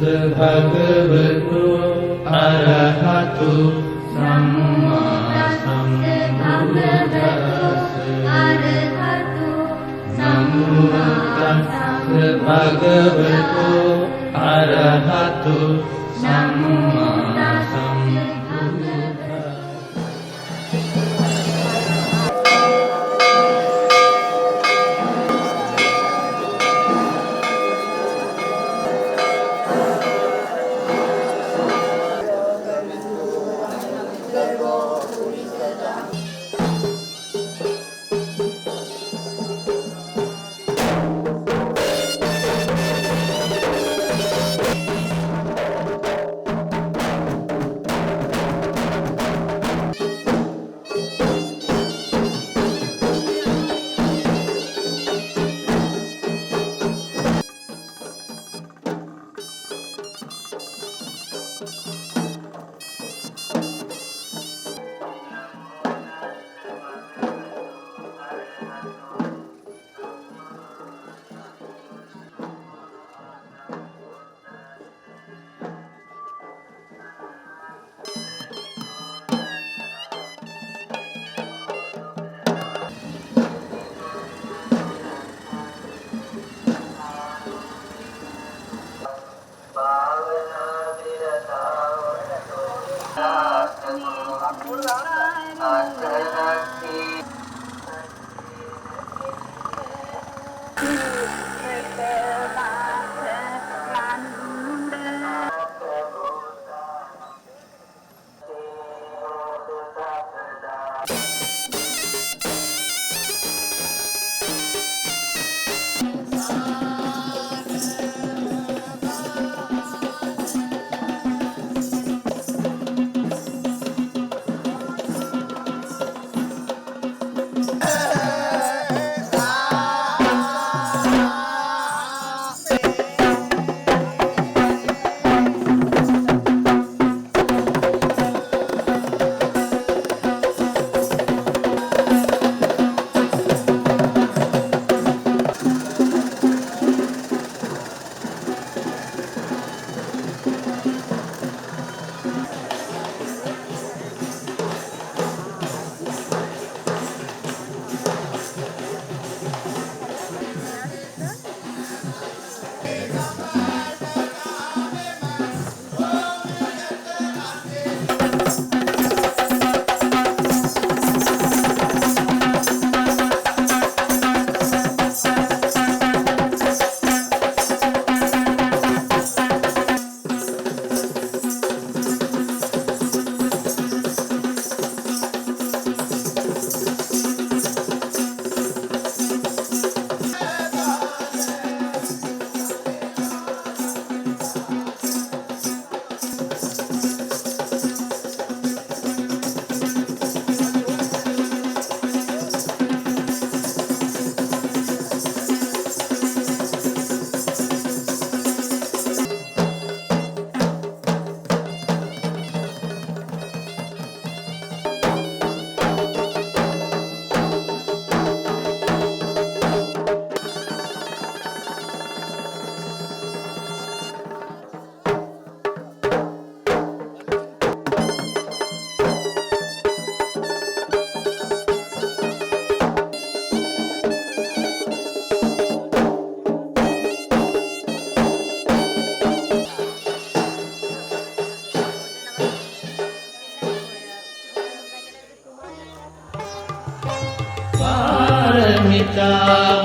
භගවතු අරහතු සම්මා සම්බුද්දස්ස නමෝ තස්ස භගවතු අරහතු සම්මා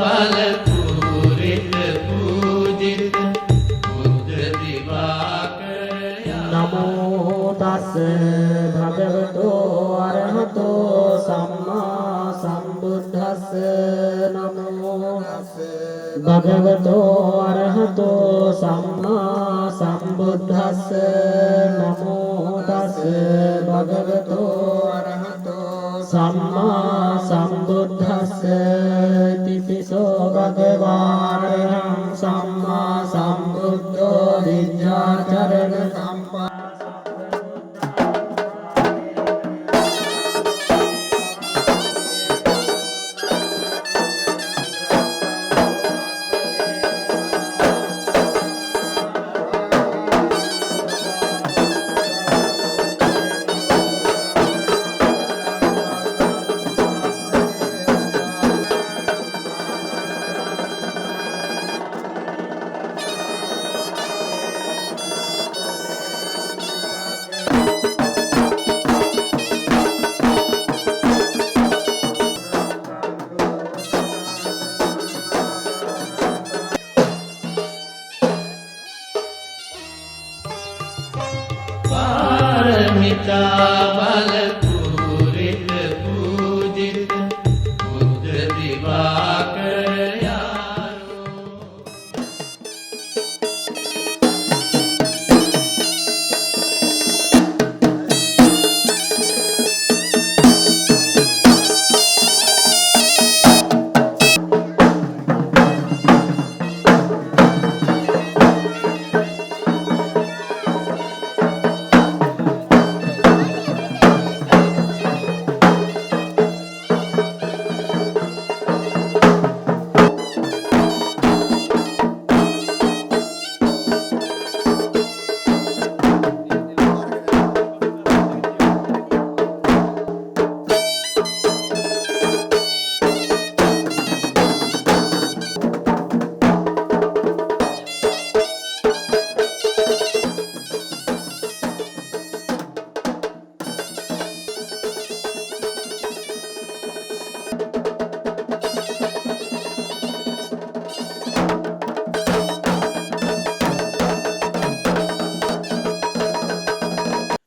බල පූරිත පූජිත බුද්ධ දිවාකරය නමෝ තස් භගවතෝ අරහතෝ සම්මා සම්බුද්දස්ස නමෝ භගවතෝ අරහතෝ සම්මා සම්බුද්දස්ස නමෝ තස් භගවතෝ අරහතෝ සම්මා සම්බුද්දස්ස තිපිසෝ භගවාරහං සම්මා සම්බුද්ධෝ විඤ්ඤාචරණ සම්පා පාරමිතා බල පූරිත පූජිත බුද්ධ දිවාකර යාරෝ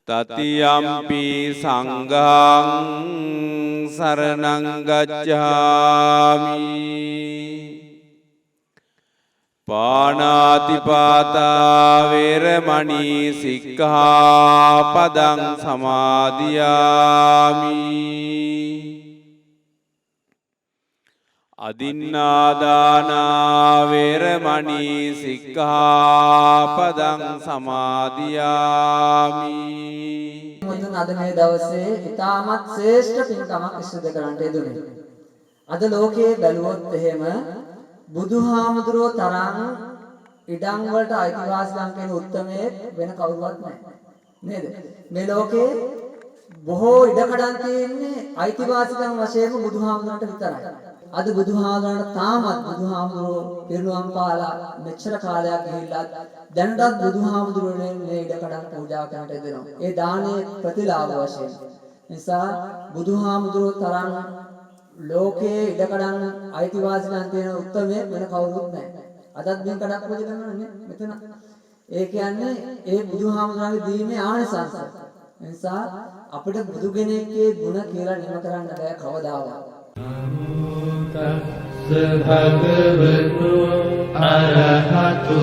තතියම්පි සංඝං සරණං ගච්ඡාමි පාණාතිපාතා වේරමණී සික්ඛාපදං සමාදියාමි අදින්නාදානා වේරමණී සික්ඛාපදං සමාදියාමි. මුතුන් අද මේ දවසේ ඉතාමත් ශ්‍රේෂ්ඨ පින්කමක් සිදු කරන්නට යෙදුනේ. අද ලෝකයේ බැලුවොත් එහෙම බුදුහාමුදුරුවෝ තරම් ඉඩම් වලට අයිතිවාසිකම් කියන උත්මයේ වෙන කවුරුවත් නැහැ. නේද? මේ ලෝකේ බොහෝ ඉඩකඩම් තියෙන්නේ අයිතිවාසිකම් වශයෙන් බුදුහාමුදුරන්ට විතරයි. අද බුදුහාමුදුරන්ට තාමත් බුදුහාමුදුරුවෝ පිරිනුවම් පාලා මෙච්චර කාලයක් ගිහිල්ලා දැනටත් බුදුහාමුදුරුවනේ මේ ඉඩකඩම් පූජා කරන්නට දෙනවා. ඒ දානයේ ප්‍රතිලාභ වශයෙන්. නිසා බුදුහාමුදුරුවෝ තරම් ලෝකයේ ඉඩකඩම් අයිතිවාසිකම් තියෙන උත්මයේ වෙන කවුරුත් නැහැ. අදත් මේ කඩක් පූජා කරනවා මෙතන. ඒ කියන්නේ ඒ බුදුහාමුදුරන්ගේ දීමේ ආනිසංස. නිසා අපිට බුදු කෙනෙක්ගේ ගුණ කියලා නිම කරන්න බෑ කවදාවත්. භගවතු අරහතු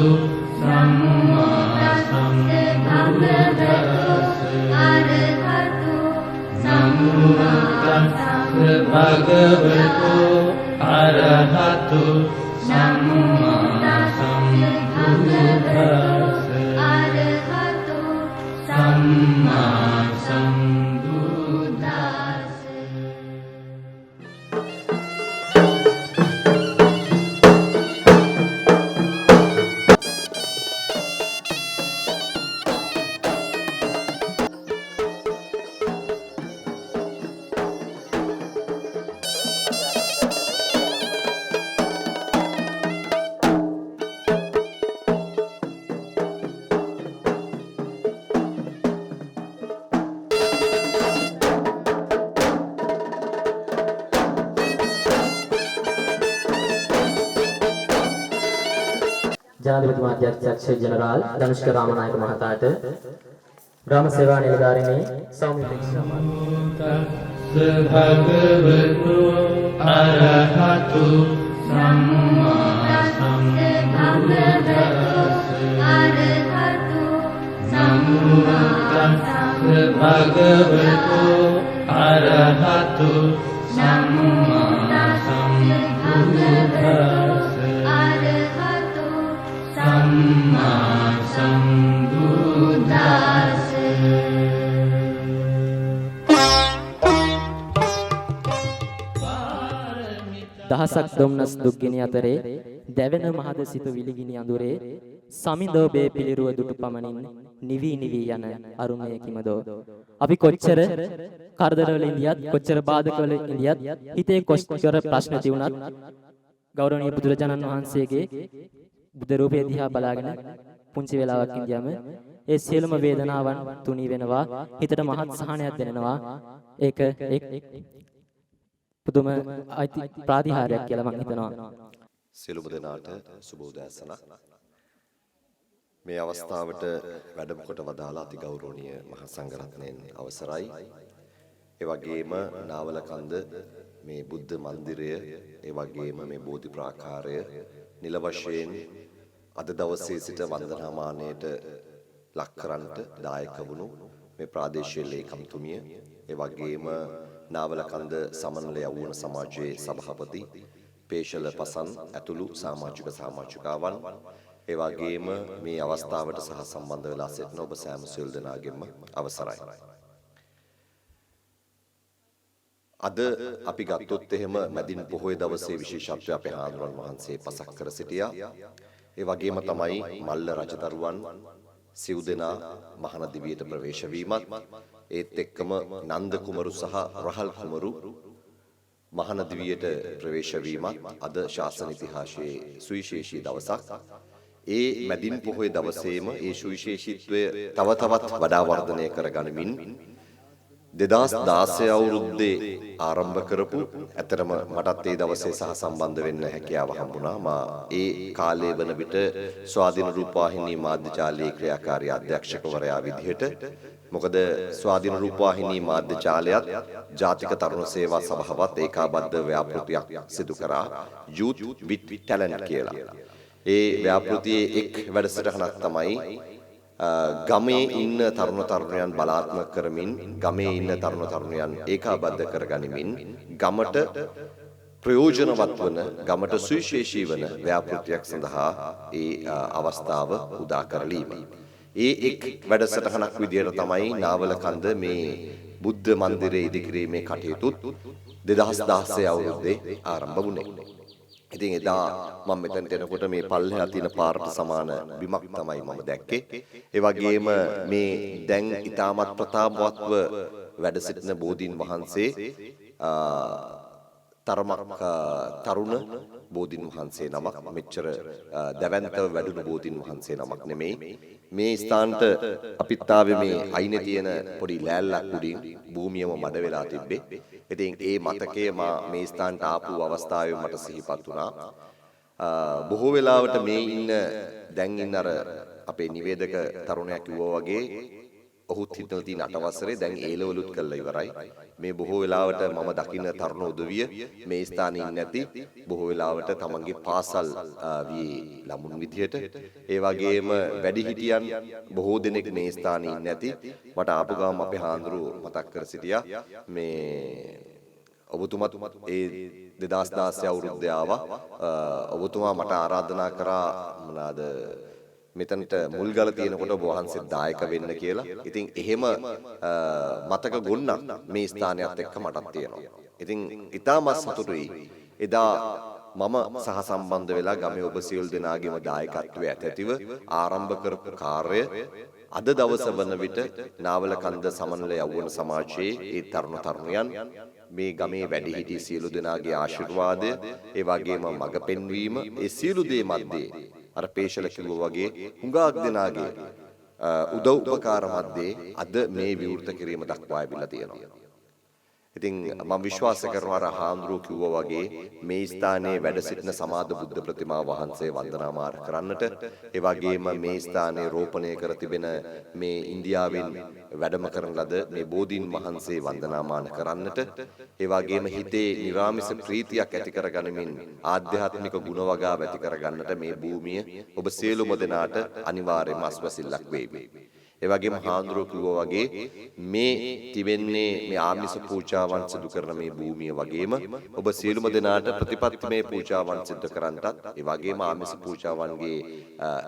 සම්මා සම්බුද්දස්ස භගවතු අරහතු සම්මා සම්බුද්දස්ස සම්මා සම්බුද්දස්ස ජනාධිපති මාධ්‍යක්ෂ ජනරාල් ධනුෂ්ක රාමනායක මහතාට ග්‍රාම සේවා නිලධාරිණී සෞම්‍ය භගවතු අරහතු සම්මා සම්බුද්දස්ස භගවතු අරහතු සම්මා සම්බුද්දස්ස සම්මා සම්බුද්දස්ස දහසක් දුම්නස් දුක්ගිනි අතරේ දැවෙන මහද සිත විලිගිනි අඳුරේ සමිඳෝබේ පිළිරුව දුටු පමණින් නිවි නිවි යන අරුමය කිමදෝ අපි කොච්චර කරදරවල ඉඳියත් කොච්චර බාධකවල ඉඳියත් හිතේ කොච්චර ප්‍රශ්න තියුණත් ගෞරවනීය බුදුරජාණන් වහන්සේගේ බුද්ධ රූපය දිහා බලාගෙන පුංචි වෙලාවක් ඉඳියම ඒ සියලුම වේදනාවන් තුනී වෙනවා හිතට මහත් සහනයක් දැනෙනවා ඒක පුදුම ප්‍රාතිහාර්යයක් කියලා මම හිතනවා සියලුම දෙනාට සුබ උදෑසනක් මේ අවස්ථාවට වැඩම කොට වදාලා අති ගෞරවනීය මහා සංඝරත්නයන් අවසරයි. ඒ වගේම නාවලකන්ද මේ බුද්ධ මන්දිරය, ඒ වගේම මේ බෝධි ප්‍රාකාරය නිල වශයෙන් අද දවසේ සිට වන්දනාමානයට ලක් කරන්නට දායක වුණු මේ ප්‍රාදේශීය ලේකම්තුමිය, ඒ වගේම නාවලකන්ද සමනල යවුණ සමාජයේ සභාපති පේශල පසන් ඇතුළු සමාජික සමාජිකාවන්, ඒ වගේම මේ අවස්ථාවට සහ සම්බන්ධ වෙලා සිටින ඔබ සෑම සියලු දෙනාගෙන්ම අවසරයි. අද අපි ගත්තොත් එහෙම මැදින් පොහොය දවසේ විශේෂත්වය අපේ හාමුදුරන් වහන්සේ පසක් කර සිටියා. ඒ වගේම තමයි මල්ල රජදරුවන් සිව් දෙනා මහන දිවියට ප්‍රවේශ වීමත්, ඒත් එක්කම නන්ද කුමරු සහ රහල් කුමරු මහන දිවියට ප්‍රවේශ වීමත් අද ශාසන ඉතිහාසයේ සුවිශේෂී දවසක්. ඒ මැදින් පොහොය දවසේම ඒ සුවිශේෂීත්වය තව තවත් වඩා වර්ධනය කරගනිමින් 2016 අවුරුද්දේ ආරම්භ කරපු, ඇතරම මටත් ඒ දවසේ සහ සම්බන්ධ වෙන්න හැකියාව හම්බුණා. මා ඒ කාලේ වන විට ස්වාධීන රූපවාහිනී මාධ්‍යජාලයේ ක්‍රියාකාරී අධ්‍යක්ෂකවරයා විදිහට, මොකද ස්වාධීන රූපවාහිනී මාධ්‍යජාලයත් ජාතික තරුණ සේවා සභාවත් ඒකාබද්ධ ව්‍යාපෘතියක් සිදු කරා, Youth with Talent කියලා. ඒ ව්‍යාපෘතියේ එක් වැඩසටහනක් තමයි ගමේ ඉන්න තරුණ තරුණයන් බලාත්මක කරමින්, ගමේ ඉන්න තරුණ තරුණයන් ඒකාබද්ධ කරගනිමින් ගමට ප්‍රයෝජනවත් වන, ගමට සුවිශේෂී වන ව්‍යාපෘතියක් සඳහා ඒ අවස්ථාව උදා කරලීම. ඒ එක් වැඩසටහනක් විදිහට තමයි නාවලකන්ද මේ බුද්ධ මන්දිරයේ ඉදිකිරීමේ කටයුතුත් 2016 අවුරුද්දේ ආරම්භ වුණේ. ඉතින් එදා මම මෙතනට එනකොට මේ පල්ලෙහා තියෙන පාරට සමාන බිමක් තමයි මම දැක්කේ. ඒ වගේම මේ දැන් ඊටමත් ප්‍රතාපවත්ව වැඩ සිටින බෝධීන් වහන්සේ තරමක් තරුණ බෝධීන් වහන්සේ නමක්, මෙච්චර දැවැන්තව වැඩුණු බෝධීන් වහන්සේ නමක් නෙමෙයි. මේ ස්ථානට අපිත් ආවේ මේ අයිනේ තියෙන පොඩි ලෑල්ලක් උඩින් භූමියම මඩ වෙලා තිබ්බේ. ඉතින් ඒ මතකය මා මේ ස්ථානට ආපු අවස්ථාවේ මට සිහිපත් වුණා. බොහෝ වෙලාවට මේ ඉන්න දැන් ඉන්න අර අපේ නිවේදක තරුණයා කිව්වා වගේ ඔහුත් හිටලා තියෙන 8 වසරේ දැන් A-ලෙවලුත් කරලා ඉවරයි. මේ බොහෝ වෙලාවට මම දකින්න තරුණ උදවිය මේ ස්ථානයේ ඉන්නේ නැති, බොහෝ වෙලාවට තමන්ගේ පාසල් වී ළමුන් විදියට, ඒ වගේම වැඩිහිටියන් බොහෝ දෙනෙක් මේ ස්ථානයේ ඉන්නේ නැති. මට ආපු ගාම අපේ හාමුදුරුවෝ මතක් කර සිටියා මේ ඔබතුමත් ඒ 2016 අවුරුද්දේ ආවා. ඔබතුමා මට ආරාධනා කරා මොනවාද මෙතනට මුල්ගල තියෙනකොට ඔබ වහන්සේ දායක වෙන්න කියලා. ඉතින් එහෙම මතක ගොන්නක් මේ ස්ථානයත් එක්ක මටත් තියෙනවා. ඉතින් ඊටමත් සතුටුයි එදා මම සහ සම්බන්ධ වෙලා ගමේ ඔබ සියලු දෙනාගේම දායකත්වයේ ඇතැතිව ආරම්භ කරපු කාර්යය අද දවස වන විට නාවලකන්ද සමනල යවුණ සමාජයේ ඒ තරුණ තරුණියන්, මේ ගමේ වැඩිහිටි සියලු දෙනාගේ ආශිර්වාදය, ඒ වගේම මඟ පෙන්වීම, ඒ සියලු දේ මැද්දේ අර පේශල කිව්වා වගේ හුඟක් දෙනාගේ උදව් උපකාර මැද්දේ අද මේ විවෘත කිරීම දක්වා ඇවිල්ලා තියෙනවා. ඉතින් මම විශ්වාස කරනවා අර හාමුදුරුවෝ කිව්වා වගේ මේ ස්ථානයේ වැඩ සිටින සමාද බුද්ධ ප්‍රතිමා වහන්සේ වන්දනාමාන කරන්නට, ඒ වගේම මේ ස්ථානයේ රෝපණය කර තිබෙන මේ ඉන්දියාවෙන් වැඩම කරන ලද මේ බෝධීන් වහන්සේ වන්දනාමාන කරන්නට, ඒ වගේම හිතේ නිරාමිස ප්‍රීතියක් ඇති කරගනිමින් ආධ්‍යාත්මික ගුණ වගාව ඇති කරගන්නට මේ භූමිය ඔබ සියලුම දෙනාට අනිවාර්යයෙන්ම අස්වැසිල්ලක් වේවි. ඒ වගේම හාමුදුරුවෝ කිව්වා වගේ මේ තිබෙන්නේ මේ ආමිස පූජාවන් සිදු කරන මේ භූමිය වගේම ඔබ සියලුම දෙනාට ප්‍රතිපත්තිමය පූජාවන් සිදු කරන්නටත්, ඒ වගේම ආමිස පූජාවන්ගේ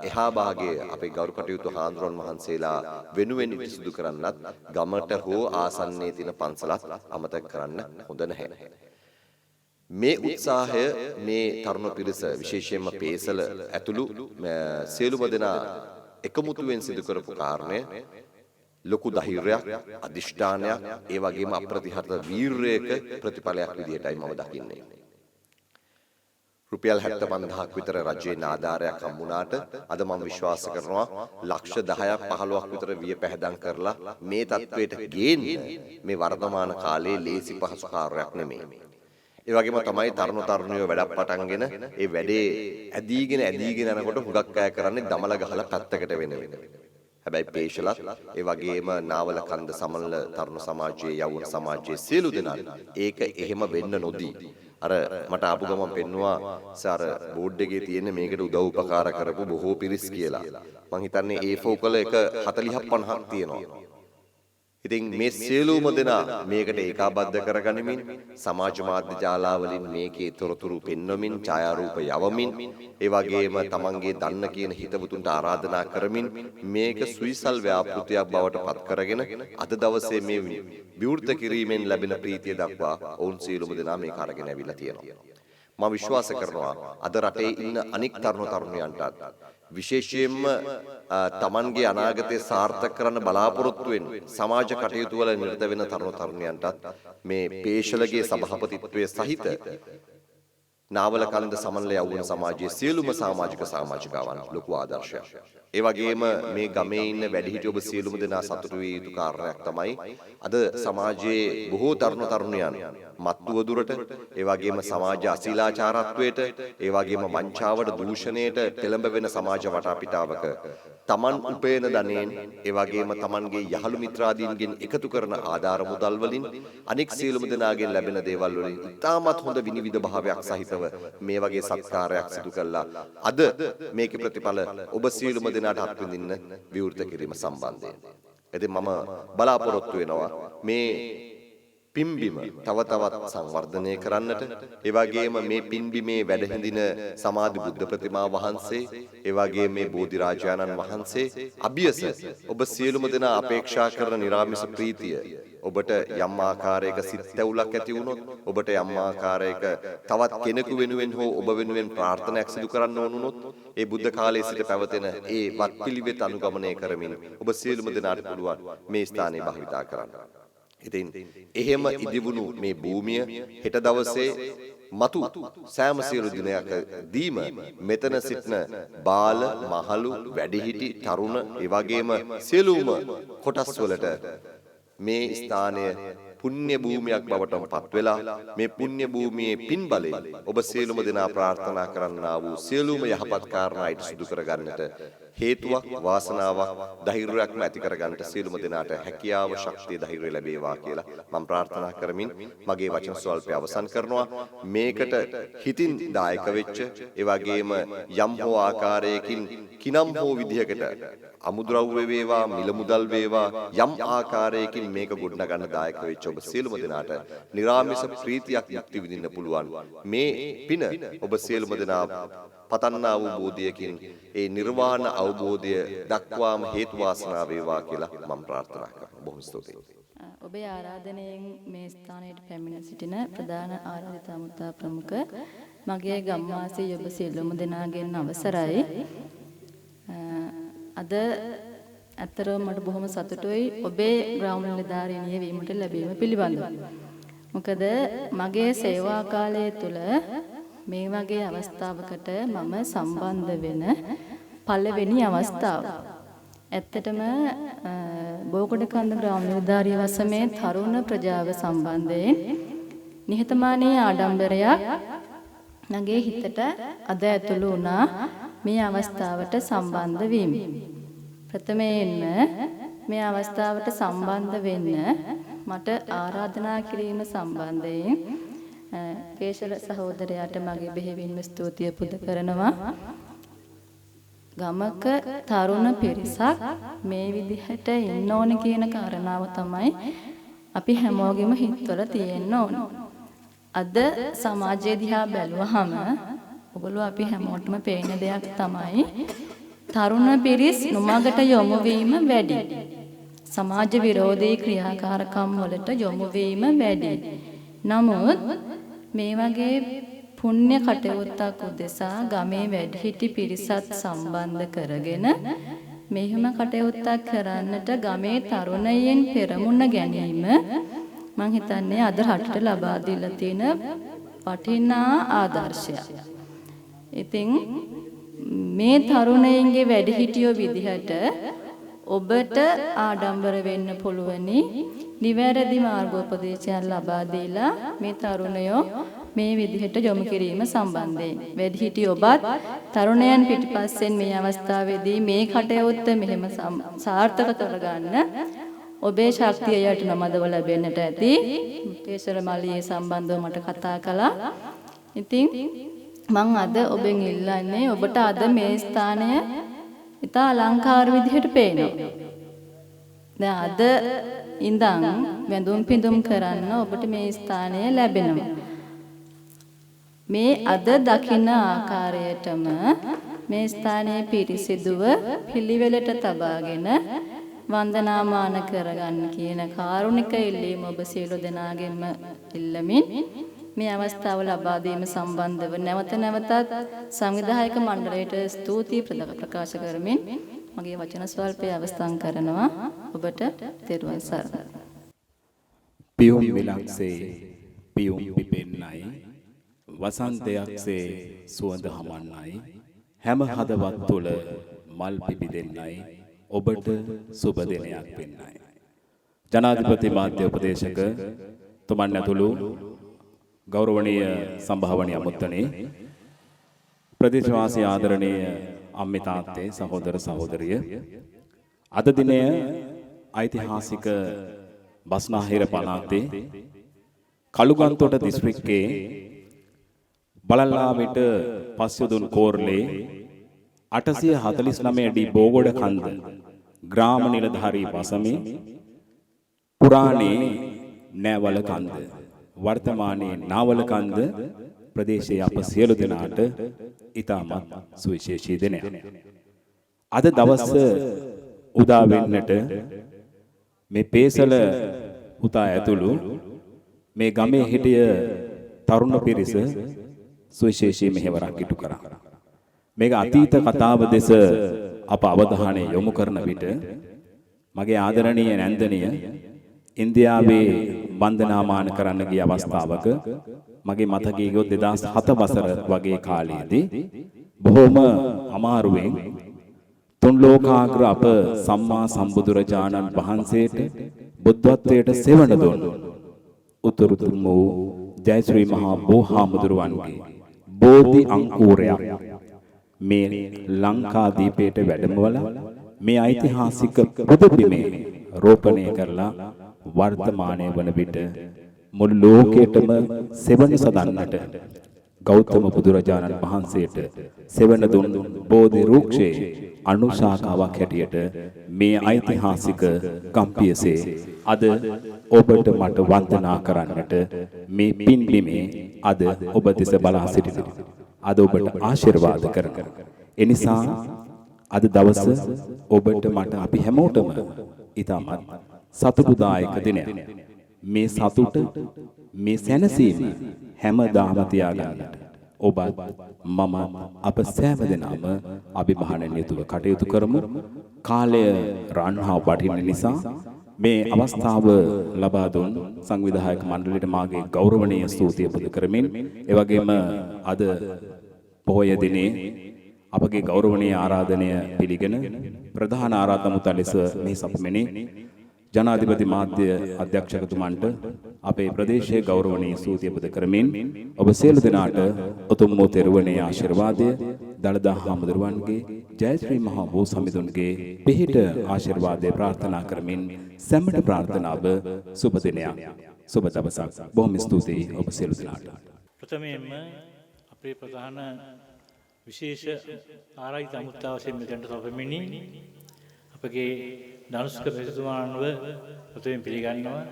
එහා භාගයේ අපේ ගෞරව කටයුතු හාමුදුරන් වහන්සේලා වෙනුවෙන් සිදු කරන්නත් ගමට හෝ ආසන්නයේ තියෙන පන්සලත් අමතක කරන්න හොඳ නැහැ. මේ උත්සාහය මේ තරුණ පිරිස විශේෂයෙන්ම පේසල ඇතුළු සියලුම දෙනා එකමුතුවෙන් සිදු කරපු කාරණය ලොකු ධෛර්යයක්, අදිෂ්ඨානයක්, ඒ වගේම අප්‍රතිහත වීරයක ප්‍රතිඵලයක් විදිහටයි මම දකින්නේ. රුපියල් 75000ක් විතර රජයේ ආධාරයක් හම්බුණාට අද මම විශ්වාස කරනවා ලක්ෂ 10ක් 15ක් විතර විය පැහැදම් කරලා මේ තත්වයට ගේන්න මේ වර්තමාන කාලයේ ලේසි පහසු කාර්යයක් නෙමෙයි. ඒ වගේම තමයි තරුණ තරුණියෝ වැඩක් පටන්ගෙන ඒ වැඩේ ඇදීගෙන යනකොට හුඟක් අය කරන්නේ දමල ගහලා පැත්තකට වෙන. හැබැයි පේශලත් ඒ වගේම නාවල කන්ද සමනල තරුණ සමාජයේ යවුන සමාජයේ සියලු දෙනා ඒක එහෙම වෙන්න නොදී අර මට ආපු ගමන් පෙන්නවා සාර බෝඩ් එකේ තියෙන මේකට උදව් උපකාර කරපු බොහෝ පිරිස් කියලා. මං හිතන්නේ ඒ ෆෝකල එක 40ක් 50ක් තියෙනවා. ඉතින් මේ සියලුම දෙනා මේකට ඒකාබද්ධ කරගනිමින් සමාජ මාධ්‍ය ජාලාවලින් මේකේ තොරතුරු පෙන්වමින් ඡායාරූප යවමින් ඒ වගේම තමන්ගේ දන්න කියන හිතවතුන්ට ආරාධනා කරමින් මේක සුයිසල් ව්‍යාපෘතියක් බවට පත් කරගෙන අද දවසේ මේ විවෘත කිරීමෙන් ලැබෙන ප්‍රීතිය දක්වා ඔවුන් සියලුම දෙනා මේක අරගෙන ඇවිල්ලා තියෙනවා. මම විශ්වාස කරනවා අද රටේ ඉන්න අනික් තරුණ තරුණියන්ටත් විශේෂයෙන්ම තමන්ගේ අනාගතය සාර්ථක කරන්න බලාපොරොත්තු වෙන සමාජ කටයුතු වල නිරත වෙන තරුණ තරුණියන්ටත් මේ පේශලගේ සභාපතිත්වයේ සහිත නාවල කන්ද සමනල යවුන සමාජයේ සියලුම සමාජිකාවන් ලොකු ආදර්ශයක්. ඒ වගේම මේ ගමේ ඉන්න වැඩිහිටි ඔබ සියලුම දෙනා සතුටු විය යුතු කාරණයක් තමයි අද සමාජයේ බොහෝ තරුණ තරුණියන් මත්තුව දුරට ඒ වගේම සමාජ අශීලාචාරත්වයට ඒ වගේම වංචාවට දූෂණයට පෙළඹ වෙන සමාජ වටාපිටාවක තමන් උපයන ධනෙන් ඒ වගේම තමන්ගේ යහළු මිත්‍රාදීන්ගෙන් එකතු කරන ආධාර මුදල් වලින් අනෙක් සියලුම දෙනාගෙන් ලැබෙන දේවල් වලින් ඉතාමත් හොඳ විනිවිද භාවයක් සහිතව මේ වගේ සත්කාරයක් සිදු කළා. අද මේකේ ප්‍රතිඵල ඔබ සියලුම දෙනාට අත්විඳින්න විවෘත කිරීම සම්බන්ධයෙන්. ඉතින් මම බලාපොරොත්තු වෙනවා මේ පින්බිම තව තවත් සංවර්ධනය කරන්නට ඒ වගේම මේ පින්බිමේ වැඩ හිඳින සමාධි බුද්ධ ප්‍රතිමා වහන්සේ ඒ වගේම මේ බෝධි රාජානන් වහන්සේ අභියස ඔබ සියලුම දෙනා අපේක්ෂා කරන නිරාමිස ප්‍රීතිය ඔබට යම් ආකාරයක සිත් තැවුලක් ඇති වුණොත් ඔබට යම් ආකාරයක තවත් කෙනෙකු වෙනුවෙන් හෝ ඔබ වෙනුවෙන් ප්‍රාර්ථනාවක් සිදු කරන්න ඕන වුණොත් ඒ බුද්ධ කාලයේ සිට පැවතෙන ඒ වත්පිළිවෙත් අනුගමනය කරමින් ඔබ සියලුම දෙනාට පුළුවන් මේ ස්ථානයේ භාවිතා කරන්න. ඉතින් එහෙම ඉදිවුණු මේ භූමිය හෙට දවසේ මතු සෑම සියලු දිනයකදීම මෙතන සිටින බාල මහලු වැඩිහිටි තරුණ ඒ වගේම සියලුම කොටස් වලට මේ ස්ථානය පුණ්‍ය භූමියක් බවට පත් වෙලා මේ පුණ්‍ය භූමියේ පින් බලයෙන් ඔබ සියලුම දෙනා ප්‍රාර්ථනා කරන්නා වූ සියලුම යහපත් කාරණා ඊට සිදු කර ගන්නට හේතුවක් වාසනාවක් ධෛර්යයක්ම ඇති කර ගන්නට සියලුම දෙනාට හැකියාව ශක්තිය ධෛර්යය ලැබේවා කියලා මම ප්‍රාර්ථනා කරමින් මගේ වචන ස්වල්පය අවසන් කරනවා. මේකට හිතින් දායක වෙච්ච ඒ වගේම යම් හෝ ආකාරයකින් කිනම් හෝ විදිහකට අමුද්‍රව්‍ය වේවා මිල මුදල් වේවා යම් ආකාරයකින් මේක ගොඩනගන්න දායක වෙච්ච ඔබ සියලුම දෙනාට නිරාමිස ප්‍රීතියක් යුක්ති විඳින්න පුළුවන්. මේ පින ඔබ සියලුම දෙනා පතන්නා වූ බෝධියකින් ඒ නිර්වාණ අවබෝධය දක්වාම හේතු වාසනා වේවා කියලා මම ප්‍රාර්ථනා කරනවා. බොහොම ස්තුතියි. ඔබේ ආරාධනයෙන් මේ ස්ථානයට පැමිණ සිටින ප්‍රධාන ආරාධිත අමුත්තා ප්‍රමුඛ මගේ ගම්වාසී ඔබ සියලුම දෙනාගෙන් අවසරයි. අද ඇත්තටම මට බොහොම සතුටුයි ඔබේ ග්‍රාම නිලධාරිනිය වීමට ලැබීම පිළිබඳව. මොකද මගේ සේවා කාලය තුල මේ වගේ අවස්ථාවකට මම සම්බන්ධ වෙන පළවෙනි අවස්ථාව. ඇත්තටම බෝකොඩකන්ද ග්‍රාම නිලධාරිය වසමේ තරුණ ප්‍රජාව සම්බන්ධයෙන් නිහතමානී ආඩම්බරයක් මගේ හිතට අද ඇතුළු වුණා මේ අවස්ථාවට සම්බන්ධ වීම. ප්‍රථමයෙන්ම මේ අවස්ථාවට සම්බන්ධ වෙන්න මට ආරාධනා කිරීම සම්බන්ධයෙන් කේශල සහෝදරයාට මගේ බෙහෙවින්ම ස්තුතිය පුද කරනවා. ගමක තරුණ පිරිසක් මේ විදිහට ඉන්න ඕන කියන කාරණාව තමයි අපි හැමෝගෙම හිතවල තියෙන්න ඕන. අද සමාජය දිහා බැලුවහම ඔගොල්ලෝ අපි හැමෝටම පේන දෙයක් තමයි තරුණ පිරිස් නොමගට යොමු වීම වැඩි. සමාජ විරෝධී ක්‍රියාකාරකම් වලට යොමු වීම වැඩි. නමුත් මේ වගේ පුණ්‍ය කටයුත්තක් උදෙසා ගමේ වැඩිහිටි පිරිසත් සම්බන්ධ කරගෙන මෙහෙම කටයුත්තක් කරන්නට ගමේ තරුණයන් පෙරමුණ ගැනීම මං හිතන්නේ අද රටට ලබා දීලා තියෙන වටිනා ආදර්ශයක්. ඉතින් මේ තරුණයන්ගේ වැඩිහිටියෝ විදිහට ඔබට ආඩම්බර වෙන්න පුළුවනි. නිවැරදි මාර්ගෝපදේශයන් ලබා දීලා මේ තරුණයෝ මේ විදිහට යොමු කිරීම සම්බන්ධයෙන් වැඩිහිටි ඔබත් තරුණයන් පිටිපස්සෙන් මේ අවස්ථාවේදී මේ කටයුත්ත මෙහෙම සාර්ථක කරගන්න ඔබේ ශක්තිය යට නමදව ලැබෙන්නට ඇති. පේසර මල්ලියේ සම්බන්ධව මට කතා කළා. ඉතින් මම අද ඔබෙන් ඉල්ලන්නේ ඔබට අද මේ ස්ථානය ඉතා අලංකාර විදිහට පේනවා. දැන් අද ඉඳන් වැඳුම් පිඳුම් කරන්න ඔබට මේ ස්ථානය ලැබෙනවා. මේ අද දකින ආකාරයටම මේ ස්ථානයේ පිරිසිදුව පිළිවෙලට තබාගෙන වන්දනාමාන කරගන්න කියන කාරුණික ඉල්ලීම ඔබ සියලු දෙනාගෙන්ම ඉල්ලමින් මේ අවස්ථාව ලබා දීම සම්බන්ධව නැවත නැවතත් සංවිධායක මණ්ඩලයට ස්තුති ප්‍රකාශ කරමින් මගේ වචන ස්වල්පය අවස්ථන් කරනවා. ඔබට තෙරුවන් සරණයි. පියුම් විලක්සේ පියුම් පිපෙන්නයි වසන්තයක්සේ සුවඳ හමන්නයි හැම හදවත් තුළ මල් පිබිදෙන්නයි ඔබට සුබ දිනයක් වෙන්නයි. ජනාධිපති මාධ්‍ය උපදේශක තුමන් ඇතුළු ගෞරවනීය සම්භාවනීය අමුත්තනේ ප්‍රදේශවාසී ආදරණීය අම්මේ තාත්තේ සහෝදර සහෝදරිය අද දිනය ඓතිහාසික බස්නාහිර පළාතේ කළුගන්තොට දිස්ත්‍රික්කයේ බලල්ලාවිට පස්යොදුන් කෝර්ලේ 849 ඩී බෝගොඩ කන්ද ග්‍රාම නිලධාරී වසමේ පුරාණේ නෑවල කන්ද වර්තමානයේ නාවල කන්ද ප්‍රදේශයේ අප සියලු දෙනාට ඉතාමත් සුවිශේෂී දිනයක්. අද දවස උදා වෙන්නට මේ පේසල පුතා ඇතුළු මේ ගමේ හිටිය තරුණ පිරිස සුවිශේෂී මෙහෙවරක් ඉටු කරා. මේක අතීත කතාව දෙස අප අවධානය යොමු කරන විට මගේ ආදරණීය නැන්දනිය ඉන්දියාවේ වන්දනාමාන කරන්න ගිය අවස්ථාවක මගේ මතකයේ ගොත් 2007 වසර වගේ කාලයේදී බොහොම අමාරුවෙන් තුන් ලෝකාග්‍ර අප සම්මා සම්බුදුරජාණන් වහන්සේට බුද්ධත්වයට සෙවණ දුන් උතුරුතුම් වූ ජයශ්‍රී මහා බෝහාමුදුරුවන්ගේ බෝධි අංකුරයක් මේ ලංකාදීපයට වැඩමවලා මේ ඓතිහාසික පුදබිමේ රෝපණය කරලා වර්තමානයේ වන විට මුළු ලෝකයටම සෙවණ සදන්නට ගෞතම බුදුරජාණන් වහන්සේට සෙවණ දුන් බෝධි වෘක්ෂයේ අනුශාඛාවක් හැටියට මේ ඓතිහාසික ගම්පියසේ අද ඔබට මට වන්දනා කරන්නට මේ පින්බිමේ අද ඔබ දෙස බලා සිටිනවා. අද ඔබට ආශිර්වාද කරනවා. එනිසා අද දවස ඔබට මට අපි හැමෝටම ඉතාමත් සතුටුදායක දිනයක්. මේ සතුට මේ සැනසීම හැමදාම තියාගන්නට ඔබත් මම අප සෑම දෙනාම අභිමානයෙන් යුතුව කටයුතු කරමු. කාලය රන්හා වටින නිසා මේ අවස්ථාව ලබා දුන් සංවිධායක මණ්ඩලයට මාගේ ගෞරවනීය ස්තුතිය පුද කරමින් එවැගේම අද පොහොය දිනේ අපගේ ගෞරවනීය ආරාධනය පිළිගෙන ප්‍රධාන ආරාධමුතා ලෙස මේ සපමනේ ජනාධිපති මාධ්‍ය අධ්‍යක්ෂකතුමන්ට අපේ ප්‍රදේශයේ ගෞරවනීය ස්තුතිය පුද කරමින් ඔබ සියලු දෙනාට උතුම් වූ තෙරුවනේ ආශිර්වාදය දළදා හාමුදුරුවන්ගේ ජයශ්‍රී මහා බෝ සමිඳුන්ගේ පිහිට ආශිර්වාදය ප්‍රාර්ථනා කරමින් සැමට ප්‍රාර්ථනාව සුබ දිනයක් සුබ දවසක්. බොහොම ස්තුතියි ඔබ සියලු දෙනාට. ප්‍රථමයෙන්ම අපේ ප්‍රධාන විශේෂ ආරාධිත අමුත්තාවසෙන් මෙතනට සැපෙමිනි අපගේ ධනුෂ්ක මෙතුමාණන්ව ප්‍රථමයෙන් පිළිගන්නවා.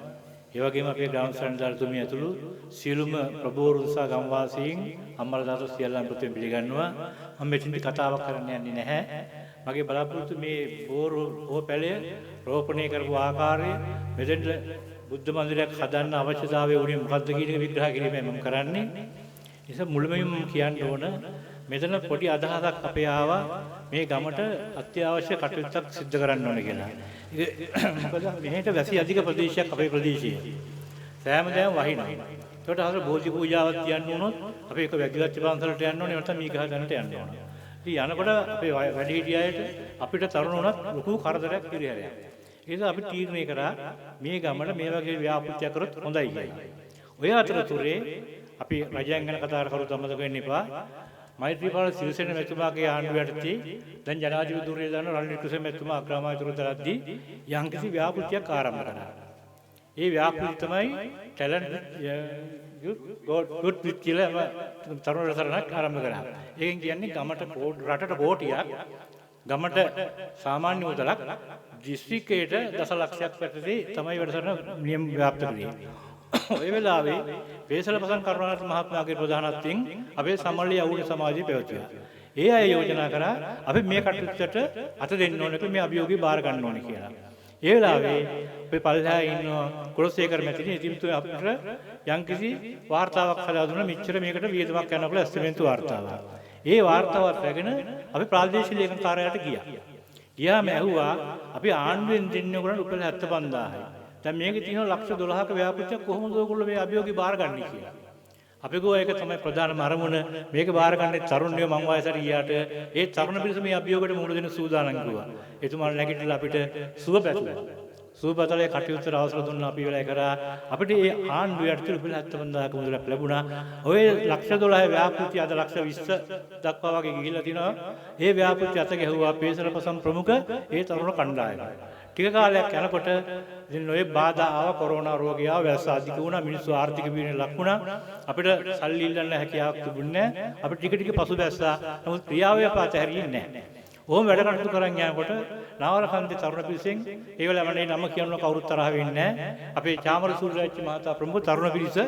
ඒ වගේම අපේ ග්‍රාම සංවිධානතුමිය ඇතුළු සියලුම ප්‍රබෝධ උත්සාහ ගම්වාසීන් අම්මලා තාත්තලා සියල්ලන් ප්‍රථමයෙන් පිළිගන්නවා. මම මෙතනදි කතාවක් කරන්න යන්නේ නැහැ. මගේ බලාපොරොත්තු මේ බෝර පැලය රෝපණය කරපු ආකාරය මෙතෙන්ට බුද්ධ මන්දිරයක් හදන්න අවශ්‍යතාවය උනේ මොකක්ද කියන එක විග්‍රහ කිරීමයි මම කරන්නේ. ඒ නිසා මුලමෙන්ම කියන්න ඕන මෙතන පොඩි අදහසක් අපේ ආවා මේ ගමට අත්‍යවශ්‍ය කටයුත්තක් සිදු කරන්න ඕන කියලා. මොකද මෙහෙට වැසි අධික ප්‍රදේශයක් අපේ ප්‍රදේශයේ. සෑම දෙයක්ම වහිනවා. ඒකට අර බෝධි පූජාවක් තියන්න උනොත් අපි එක වැදිගත් පන්සලට යන්න ඕනේ නැත්නම් මීගහ ගන්නට යන්න ඕනේ. ඉතින් යනකොට අපේ වැඩිහිටියයට අපිට තරුණ උනත් ලොකු කරදරයක් පිළිහැරයක්. ඒ නිසා අපි තීරණය කරා මේ ගමට මේ වගේ ව්‍යාපෘතියක් කරොත් හොඳයි කියලා. ඔය අතරතුරේ අපි රජයන් ගැන කතා කරුත් අමතක වෙන්න එපා. මෛත්‍රීපාල සිරිසේන මැතිතුමාගේ ආණ්ඩුව යටතේ දැන් ජනාධිපති ධුරයේ දාන රනිල් වික්‍රමසිංහ මැතිතුමා අග්‍රාමාත්‍යවරු තරද්දී යම්කිසි ව්‍යාපෘතියක් ආරම්භ කරා. ඒ ව්‍යාපෘතිය තමයි ටැලන්ට් ගුඩ් විත් කියලා තරුණ රසරණක් ආරම්භ කරා. ඒකෙන් කියන්නේ ගමට රටට කෝටියක් ගමට සාමාන්‍ය මුදලක් දිස්ත්‍රික්කයට දසලක්ෂයක් පැත්තේ තමයි වැඩසටහන නියම ව්‍යාප්ත කළේ. ඔය වෙලාවේ වේසලපසන් කරුණාරත්න මහත්මයාගේ ප්‍රධානත්වයෙන් අපේ සමල්ලි යවුණ සමාජය පැවතුණා. ඒ අය යෝජනා කරා අපි මේ කටයුත්තට අත දෙන්න ඕනේ මේ අභියෝගය බාර ගන්න ඕනේ කියලා. ඒ වෙලාවේ අපේ පල්ලෙහා ඉන්න කුලසේකර මැතිණිය ඉතින් අපිට යම්කිසි වාර්තාවක් හදලා දුන්නා මෙච්චර මේකට වියදමක් යනවා කියලා ඇස්තිමේන්තු වාර්තාවක්. ඒ වාර්තාවත් රැගෙන අපි ප්‍රාදේශීය ලේකම් කාර්යාලයට ගියා. ගියාම ඇහුවා අපි ආණ්ඩුවෙන් දෙන්නේ ඔයගොල්ලන්ට රුපියල් 75000යි. දැන් මේකේ තියෙන ලක්ෂ 12ක ව්‍යාපෘතියක් කොහොමද ඔයගොල්ලෝ මේ අභියෝගය බාරගන්නේ කියලා. අපි ගෝ ඒක තමයි ප්‍රධානම අරමුණ. මේක බාරගන්නේ තරුණයෝ මං වයසට ගියාට ඒ තරුණ පිරිස මේ අභියෝගයට මුහුණ දෙන්න සූදානම් කිව්වා. එතුමාලා නැගිටලා අපිට සුබ පැතුවා. සුබ පැතලේ කටයුත්තට අවසර දුන්නා අපි වෙලා කරා. අපිට ඒ ආණ්ඩුව යටතේ රුපියල් 75000ක මුදලක් ලැබුණා. ඔය ලක්ෂ 12 ව්‍යාපෘතිය අද ලක්ෂ 20 දක්වා වගේ ගිහිල්ලා තිනවා. ඒ ව්‍යාපෘතිය අත ගැහුවා පේසරපසම් ප්‍රමුඛ ඒ තරුණ කණ්ඩායම. ටික කාලයක් යනකොට ඉතින් ඔය බාධා ආව කොරෝනා රෝගය ආව වැස්ස අධික වුණා මිනිස්සු ආර්ථික පීඩන ලක් වුණා අපිට සල්ලි ඉල්ලන්න හැකියාවක් තිබුණේ නැහැ අපිට ටික ටික පසු බැස්සා නමුත් ක්‍රියාවේ පාත හැරියෙන්නේ නැහැ ඕම වැඩ කටයුතු කරන් යනකොට නාවරකන්දේ තරුණ පිරිසෙන් ඒ වෙලාවේ නම කියනවා කවුරුත් තරහ වෙන්නේ නැහැ අපේ චාමර සූර්යරච්චි මහතා ප්‍රමුඛ තරුණ පිරිස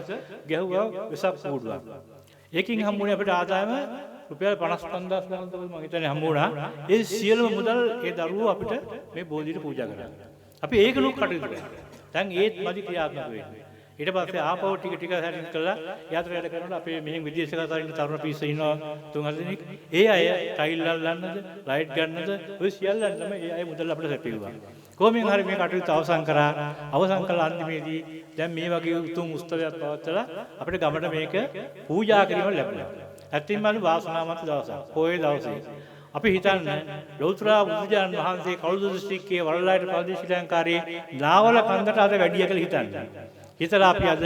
ගැහුවා වෙසක් කූඩුවක් ඒකින් හම්බුනේ අපිට ආදායම රුපියල් 55000 ගණන් මම හිතන්නේ හම්බ වුණා. ඒ සියලුම මුදල් ඒ දරුවෝ අපිට මේ බෝධියට පූජා කරා. අපි ඒක ලොකු කටයුතු කරා. දැන් ඒත් මදි ක්‍රියාත්මක වෙන්නේ. ඊට පස්සේ ආපහු ටික ටික හැරින් කළා. යාත්‍ර වැඩ කරනකොට අපේ මෙහෙන් විදේශගතයින් තරුණ පිරිස ඉන්නවා 3-4 දෙනෙක්. ඒ අය ටයිල් අල්ලන්නද, ලයිට් ගන්නද, ඔය සියල්ලන්ම ඒ අය මුදල් අපිට සැපෙව්වා. කොහොමින් හරි මේ කටයුතු අවසන් කරා. අවසන් කළ අන්තිමේදී දැන් මේ වගේ උතුම් උත්සවයක් පවත්වලා අපිට ගමට මේක පූජා කිරීම ලැබුණා. ඇත්තින්ම වාසනාවන්ත දවසක්. පොයේ දවසේ. අපි හිතන්නේ ලෞතර බුදුජානක වහන්සේ කළුදු දිස්ත්‍රික්කයේ වරළායට ප්‍රදේශීයකාරී නාවල කන්දට අද වැඩිය කියලා හිතන්නේ. හිතලා අපි අද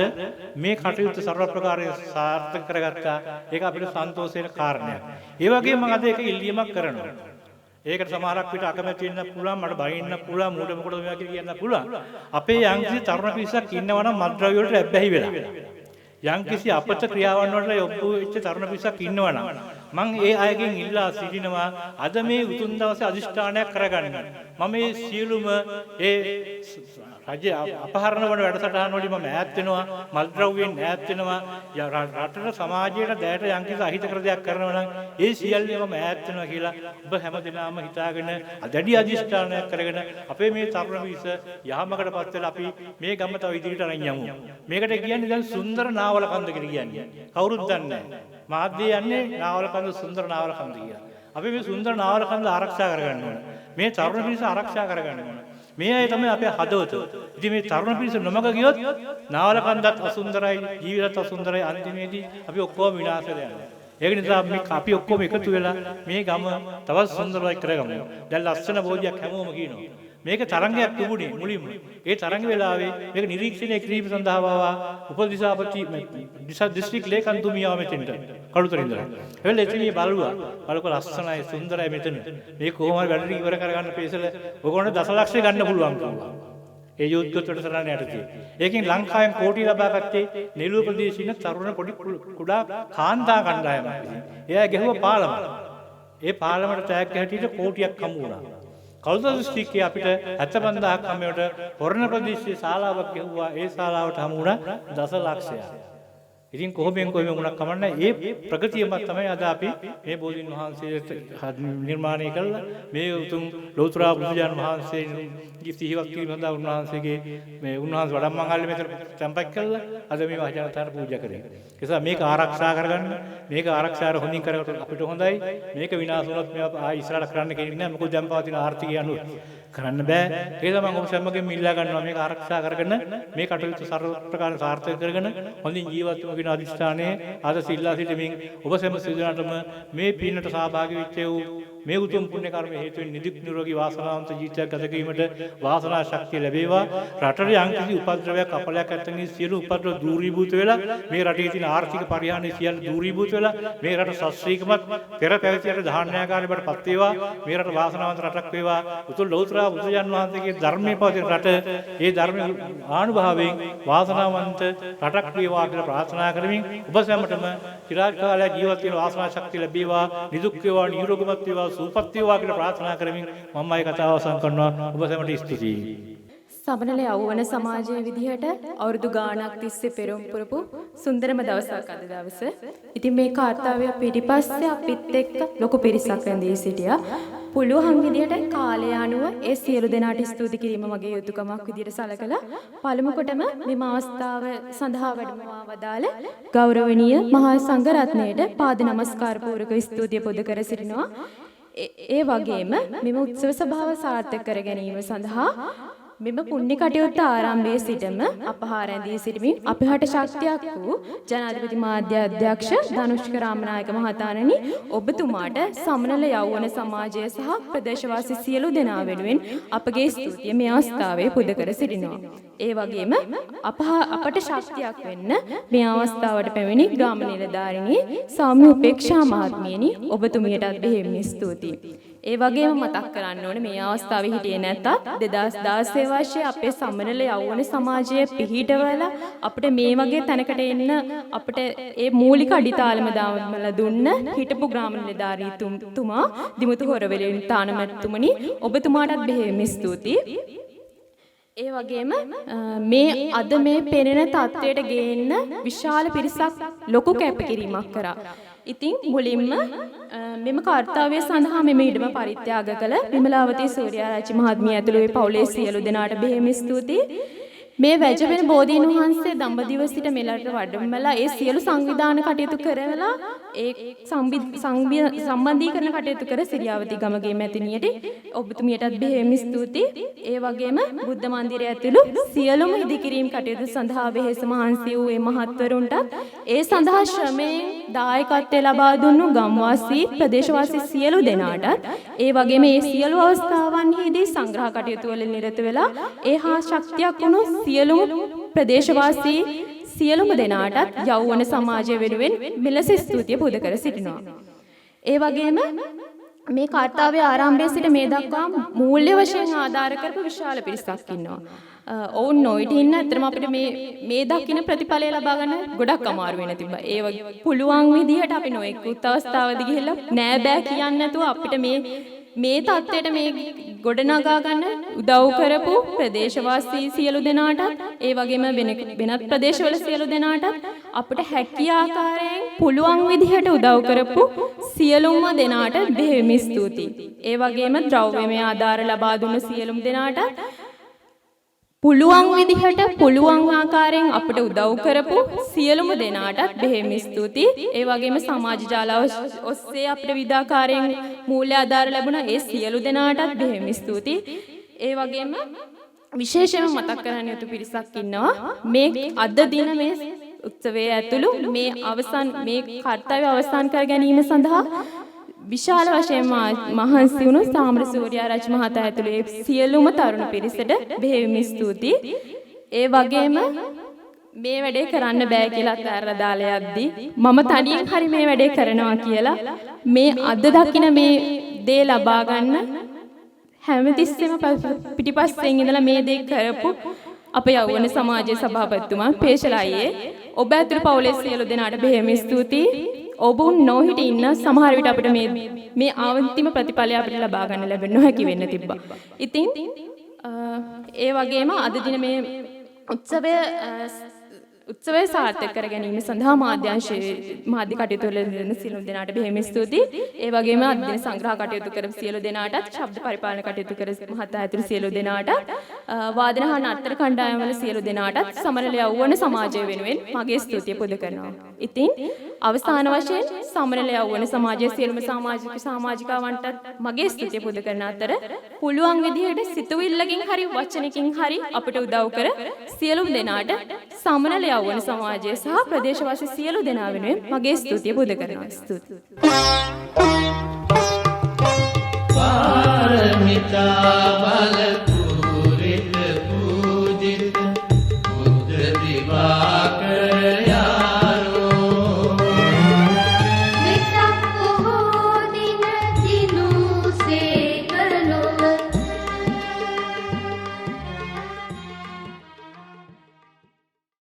මේ කටයුතු සර්ව ප්‍රකාරයෙන් සාර්ථක කරගත්තා. ඒක අපිට සන්තෝෂයෙන් කාරණයක්. ඒ වගේම මම අද ඒක ඉල්ලීමක් කරනවා. ඒකට සමහරක් පිට අකමැති වෙන්න පුළුවන් මට බයින්න පුළුවන් මූඩ මොකටද මේවා කියලා කියන්න පුළුවන්. අපේ යම්කිසි තරුණ පිරිසක් ඉන්නවා නම් මත්ද්‍රව්‍ය වලට ඇබ්බැහි වෙලා. යම්කිසි අපත ක්‍රියාවන් වලට යොමු වෙච්ච තරුණ පිරිසක් ඉන්නවා නම් මම ඒ අයගෙන් ඉල්ලා සිටිනවා අද මේ උතුම් දවසේ අදිෂ්ඨානයක් කරගන්න. මම මේ සියලුම ඒ රජ අපහරණ වන වැඩසටහන් වලින් මම ඈත් වෙනවා මත්ද්‍රව්‍යයෙන් ඈත් වෙනවා රටට සමාජයට දැයට යම්කිසි අහිතකර දෙයක් කරනවා නම් ඒ සියල්ලම මම ඈත් වෙනවා කියලා ඔබ හැමදෙනාම හිතාගෙන දැඩි අදිෂ්ඨානයක් කරගෙන අපේ මේ තරුණ පිරිස යහමකටපත් වෙලා අපි මේ ගම තව ඉදිරියට අරන් යමු. මේකට කියන්නේ දැන් සුන්දර නාවල කන්ද කියලා කියන්නේ. කවුරුත් දන්නේ නැහැ. මාධ්‍ය යන්නේ නාවල කන්ද සුන්දර නාවල කන්ද කියලා. අපි මේ සුන්දර නාවල කන්ද ආරක්ෂා කරගන්න ඕන. මේ තරුණ පිරිස ආරක්ෂා කරගන්න ඕන. මේ අය තමයි අපේ හදවත. ඉතින් මේ තරුණ පිරිස නොමග ගියොත් නාවල කන්දත් අසුන්දරයි, ජීවිතත් අසුන්දරයි අන්තිමේදී අපි ඔක්කොම විනාශ වෙලා යනවා. ඒක නිසා අපි ඔක්කොම එකතු වෙලා මේ ගම තවත් සුන්දරයි කරගමු. දැන් ලස්සන බෝධියක් හැමෝම කියනවා. මේක තරංගයක් තිබුණේ මුලින්ම. ඒ තරංග වෙලාවේ මේක නිරීක්ෂණය කිරීම සඳහා ආවා උපදිසාපති දිස්ත්‍රික් ලේකම්තුමියා මෙතෙන්ට කළුතර ඉඳලා. එවෙල එතන බලුවා. බලක ලස්සනයි සුන්දරයි මෙතන. මේ කොහොම හරි වැඩ ඉවර කරගන්න පේසල ඔයගොල්ලෝ දසලක්ෂය ගන්න පුළුවන් කිව්වා. ඒ යුද්ධ වැඩසටහන යටතේ. ඒකෙන් ලංකාවෙන් කෝටි ලබා ගත්තේ නෙළුව ප්‍රදේශයේ ඉන්න තරුණ පොඩි කුඩා කාන්තා කණ්ඩායමක්. එයා ගැහුවා පාලම. ඒ පාලමට තෑග්ග හැටියට කෝටියක් හමු වුණා. කළුතර දිස්ත්‍රික්කයේ අපිට 75000ක් හැමෝට හොරණ ප්‍රදේශයේ ශාලාවක් ගැහුවා. ඒ ශාලාවට හමු වුණා දසලක්ෂයක්. ඉතින් කොහොමෙන් වුණා කමන්නේ ඒ ප්‍රගතියම තමයි අද අපි මේ බෝධීන් වහන්සේට නිර්මාණය කළා. මේ උතුම් ලෞතර බුදුජානක වහන්සේගේ සිහිවක් කිරීම සඳහා උන්වහන්සේගේ මේ උන්වහන්සේ වඩම්මංගල්‍ය මෙතන තැන්පත් කළා. අද මේ වහජනතාවට පූජා කරේ. ඒ නිසා මේක ආරක්ෂා කරගන්න මේක ආරක්ෂාර හොඳින් කරගත්තොත් අපිට හොඳයි. මේක විනාශ වුණොත් මේවා ආයි ඉස්සරහට කරන්න කෙනෙක් නැහැ. මොකද දැන් පවතින ආර්ථිකය අනුව කරන්න බෑ. ඒ තමයි මම ඔබ සැමගෙන් ඉල්ලා ගන්නවා මේක ආරක්ෂා කරගෙන මේ කටයුතු සර්ව ප්‍රකාරයෙන් සාර්ථක කරගෙන හොඳින් ජීවත් වෙමු කියන අදිෂ්ඨානයේ ආද සිල්ලා සිටමින් ඔබ සැම සිදුනටම මේ පින්නට සහභාගී වෙච්ච වූ මේ උතුම් පුණ්‍ය කර්ම හේතුවෙන් නිදුක් නිරෝගී වාසනාවන්ත ජීවිතයක් ගත කිරීමට වාසනා ශක්තිය ලැබේවා. රටේ යම්කිසි උපද්‍රවයක් අපලයක් නැත්නම් සියලු උපද්‍රව දූරීභූත වෙලා මේ රටේ තියෙන ආර්ථික පරිහානිය සියල්ල දූරීභූත වෙලා මේ රට සස්ත්‍රීකමත් පෙර පැවතියට ධාන්‍යාකාරී බවට පත් වේවා. මේ රට වාසනාවන්ත රටක් වේවා. උතුම් ලෞතර බුදුජන් වහන්සේගේ ධර්මයේ පවතින රට ඒ ධර්ම ආනුභාවයෙන් වාසනාවන්ත රටක් වේවා කියලා ප්‍රාර්ථනා කරමින් ඔබ සැමටම චිරාත් කාලයක් ජීවත් වෙන වාසනා ශක්තිය ලැබේවා. නිදුක් වේවා, නිරෝගීමත් වේවා, සුවපත් වේවා කියලා ප්‍රාර්ථනා කරමින් මම මේ කතාව අවසන් කරනවා. ඔබ සැමට ස්තුතියි. සමනල යෞවන සමාජයේ විදිහට අවුරුදු ගාණක් තිස්සේ පෙරම් පුරපු සුන්දරම දවසක් අද දවස. ඉතින් මේ කාර්යය පිටිපස්සේ අපිත් එක්ක ලොකු පිරිසක් රැඳී සිටියා. පුළුවන් විදිහට කාලය අනුව ඒ සියලු දෙනාට ස්තුති කිරීම මගේ යුතුයකමක් විදිහට සැලකලා පළමු කොටම මෙම අවස්ථාව සඳහා වැඩමවා වදාළ ගෞරවනීය මහා සංඝ රත්නයට පාද නමස්කාර පූර්වක ස්තුතිය පොද කර සිටිනවා. ඒ වගේම මෙම උත්සව සභාව සාර්ථක කර ගැනීම සඳහා මෙම පුණ්‍ය කටයුත්ත ආරම්භයේ සිටම අපහා රැඳී සිටමින් අපහට ශක්තියක් වූ ජනාධිපති මාධ්‍ය අධ්‍යක්ෂ ධනුෂ්ක රාමනායක මහතාණනි ඔබතුමාට සමනල යෞවන සමාජය සහ ප්‍රදේශවාසී සියලු දෙනා වෙනුවෙන් අපගේ ස්තුතිය මේ අවස්ථාවේ පුද කර සිටිනවා. ඒ වගේම අපට ශක්තියක් වෙන්න මේ අවස්ථාවට පැමිණි ග්‍රාම නිලධාරිණී සෞම්‍ය උපේක්ෂා මහත්මියනි ඔබතුමියටත් බෙහෙවින් ස්තුතියි. ඒ වගේම මතක් කරන්න ඕනේ මේ අවස්ථාවේ හිටියේ නැත්තත් 2016 වර්ෂයේ අපේ සමනල යෞවන සමාජය පිහිටවලා අපිට මේ වගේ තැනකට එන්න අපිට ඒ මූලික අඩිතාලම දාමලා දුන්න හිටපු ග්‍රාම නිලධාරීතුමා දිමුතු හොරවෙලින් තානමැතිතුමනි ඔබතුමාටත් බෙහෙවින් ස්තුතියි. ඒ වගේම මේ අද මේ පෙනෙන තත්වයට ගේන්න විශාල පිරිසක් ලොකු කැපකිරීමක් කරා. ඉතින් මුලින්ම මෙම කාර්යය සඳහා මෙම ඉඩම පරිත්‍යාග කළ විමලාවතී සූර්යාරච්චි මහත්මිය ඇතුළු ඒ පවුලේ සියලු දෙනාට බෙහෙවින් ස්තුතියි. මේ වැජවෙන බෝධීන් වහන්සේ දඹදිව සිට මෙලට වඩම්මලා ඒ සියලු සංවිධාන කටයුතු කරවලා ඒ සම්බන්ධීකරණ කටයුතු කර සිරියාවතී ගමගේ මැතිණියට ඔබතුමියටත් බෙහෙවින් ස්තුතියි. ඒ වගේම බුද්ධ මන්දිරය ඇතුළු සියලුම ඉදිකිරීම් කටයුතු සඳහා වෙහෙස මහන්සි වූ ඒ මහත්වරුන්ටත් ඒ සඳහා ශ්‍රමයෙන් දායකත්වය ලබා දුන්නු ගම්වාසී ප්‍රදේශවාසී සියලු දෙනාටත් ඒ වගේම මේ සියලු අවස්ථාවන්හිදී සංග්‍රහ කටයුතු වල නිරත වෙලා ඒ හා ශක්තියක් වුණු සියලුම ප්‍රදේශවාසී සියලුම දෙනාටත් යෞවන සමාජය වෙනුවෙන් මෙලෙස ස්තුතිය පුද කර සිටිනවා. ඒ වගේම මේ කාර්යය ආරම්භයේ සිට මේ දක්වා මූල්‍ය වශයෙන් ආධාර කරපු විශාල පිරිසක් ඉන්නවා. ඔවුන් නොයිට ඉන්න ඇත්තටම අපිට මේ දකින්න ප්‍රතිඵලය ලබා ගන්න ගොඩක් අමාරු වෙන තිබ්බා. ඒ වගේ පුළුවන් විදිහට අපි නොඑකුත් අවස්ථාවදී ගිහිල්ලා නෑ බෑ කියන්නේ නැතුව අපිට මේ தත්ත්වයට මේ ගොඩනගා ගන්න උදව් කරපු ප්‍රදේශවාසී සියලු දෙනාටත් ඒ වගේම වෙනත් ප්‍රදේශවල සියලු දෙනාටත් අපිට හැකිය ආකාරයෙන් පුළුවන් විදිහට උදව් කරපු සියලුම දෙනාට බෙහෙවින් ස්තුතියි. ඒ වගේම ද්‍රව්‍යමය ආධාර ලබා දුන්න සියලුම දෙනාට පුළුවන් විදිහට පුළුවන් ආකාරයෙන් අපිට උදව් කරපු සියලුම දෙනාටත් බෙහෙවින් ස්තුතියි. ඒ වගේම සමාජ ජාල ඔස්සේ අපිට විවිධාකාරයෙන් මූල්‍ය ආධාර ලැබුණා. ඒ සියලු දෙනාටත් බෙහෙවින් ස්තුතියි. ඒ වගේම විශේෂයෙන්ම මතක් කරන්න යුතු පිරිසක් ඉන්නවා. මේ අද දින මේ උත්සවයේ ඇතුළු මේ කාර්යය අවසන් කර ගැනීම සඳහා විශාල වශයෙන් මහන්සි වුණු සාමර සූර්යාරච්චි මහතා ඇතුළු ඒ සියලුම තරුණ පිරිසට බෙහෙවින් ස්තුතියි. ඒ වගේම මේ වැඩේ කරන්න බෑ කියලා අත්හැරලා දාලා යද්දී මම තනියෙන් හරි මේ වැඩේ කරනවා කියලා මේ අද දකින්න මේ දේ ලබා ගන්න හැමතිස්සෙම පිටිපස්සෙන් ඉඳලා මේ දේ කරපු අපේ යෞවන සමාජයේ සභාපතිතුමා පේශලා අයියේ ඔබ ඇතුළු පවුලේ සියලු දෙනාට බෙහෙවින් ස්තුතියි. ඔබුන් නොහිට ඉන්න සමහර විට අපිට මේ ආවන්තිම ප්‍රතිඵලය අපිට ලබා ගන්න ලැබෙන්නේ නොහැකි වෙන්න තිබ්බා. ඉතින් ඒ වගේම අද දින මේ උත්සවය සාර්ථක කර ගැනීම සඳහා මාධ්‍ය කටයුතු වල නිරත සියලු දෙනාට බෙහෙවින් ස්තුතියි. ඒ වගේම අද දින සංග්‍රහ කටයුතු කරපු සියලු දෙනාටත් ශබ්ද පරිපාලන කටයුතු කර මහතා ඇතුළු සියලු දෙනාටත් වාදන හා නර්තන කණ්ඩායම් වල සියලු දෙනාටත් සමනල යෞවන සමාජය වෙනුවෙන් මගේ ස්තුතිය පුද කරනවා. ඉතින් අවසාන වශයෙන් සමනල යෞවන සමාජයේ සියලුම සමාජිකාවන්ටත් මගේ ස්තුතිය පුද කරන අතර පුළුවන් විදිහට සිතුවිල්ලකින් හරි වචනකින් හරි අපිට උදව් කර සියලුම දෙනාට සමනල යෞවන සමාජය සහ ප්‍රදේශවාසී සියලු දෙනා වෙනුවෙන් මගේ ස්තුතිය පුද කරනවා. ස්තුතියි. පාරමිතා